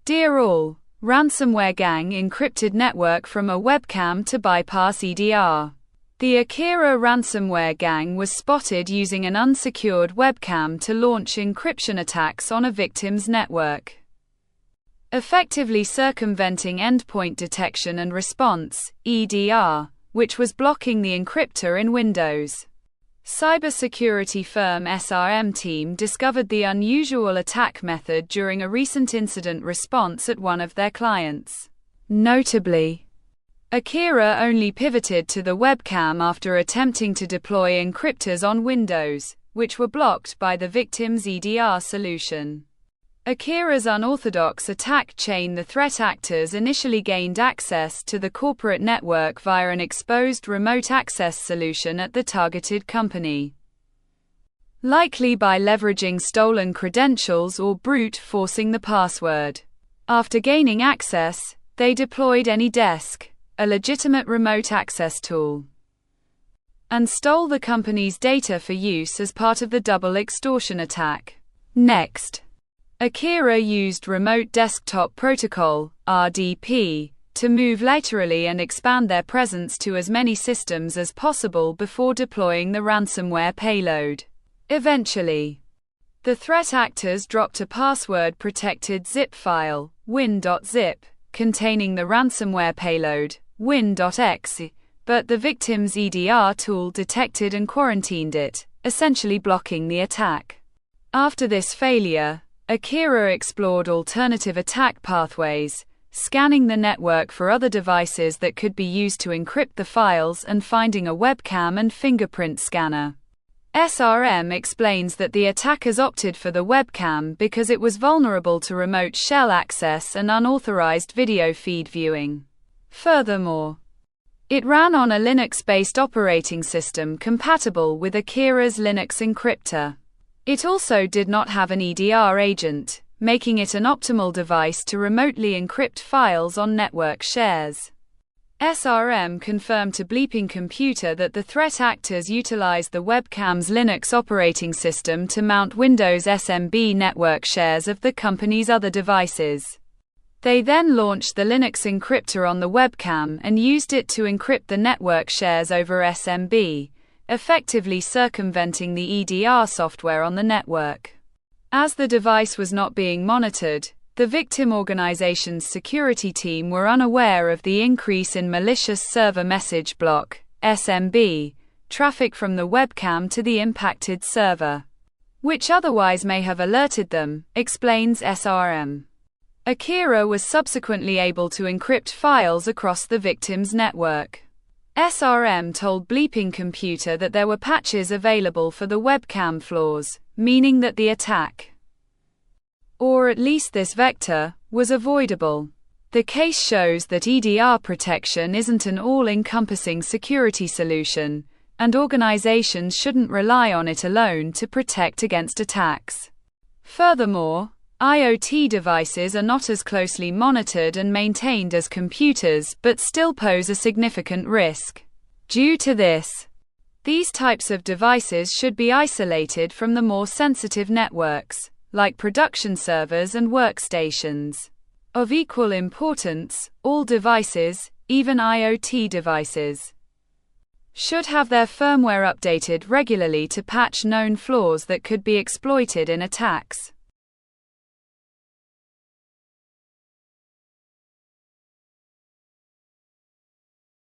Dear all, ransomware gang encrypted network from a webcam to bypass EDR. The Akira ransomware gang was spotted using an unsecured webcam to launch encryption attacks on a victim's network, effectively circumventing Endpoint Detection and Response, EDR, which was blocking the encryptor in Windows. Cybersecurity firm SRM team discovered the unusual attack method during a recent incident response at one of their clients. Notably, Akira only pivoted to the webcam after attempting to deploy encryptors on Windows, which were blocked by the victim's EDR solution. Akira's unorthodox attack chain. The threat actors initially gained access to the corporate network via an exposed remote access solution at the targeted company, likely by leveraging stolen credentials or brute forcing the password. After gaining access, they deployed AnyDesk, a legitimate remote access tool, and stole the company's data for use as part of the double extortion attack. Next, Akira used Remote Desktop Protocol, RDP, to move laterally and expand their presence to as many systems as possible before deploying the ransomware payload. Eventually, the threat actors dropped a password-protected zip file, win.zip, containing the ransomware payload, win.exe, but the victim's EDR tool detected and quarantined it, essentially blocking the attack. After this failure, Akira explored alternative attack pathways, scanning the network for other devices that could be used to encrypt the files and finding a webcam and fingerprint scanner. SRM explains that the attackers opted for the webcam because it was vulnerable to remote shell access and unauthorized video feed viewing. Furthermore, it ran on a Linux-based operating system compatible with Akira's Linux encryptor. It also did not have an EDR agent, making it an optimal device to remotely encrypt files on network shares. SRM confirmed to Bleeping Computer that the threat actors utilized the webcam's Linux operating system to mount Windows SMB network shares of the company's other devices. They then launched the Linux encryptor on the webcam and used it to encrypt the network shares over SMB, effectively circumventing the EDR software on the network. As the device was not being monitored, the victim organization's security team were unaware of the increase in malicious server message block, SMB, traffic from the webcam to the impacted server, which otherwise may have alerted them, explains SRM. Akira was subsequently able to encrypt files across the victim's network. SRM told Bleeping Computer that there were patches available for the webcam flaws, meaning that the attack, or at least this vector, was avoidable. The case shows that EDR protection isn't an all-encompassing security solution, and organizations shouldn't rely on it alone to protect against attacks. Furthermore, IoT devices are not as closely monitored and maintained as computers but still pose a significant risk. Due to this, these types of devices should be isolated from the more sensitive networks, like production servers and workstations. Of equal importance, all devices, even IoT devices, should have their firmware updated regularly to patch known flaws that could be exploited in attacks.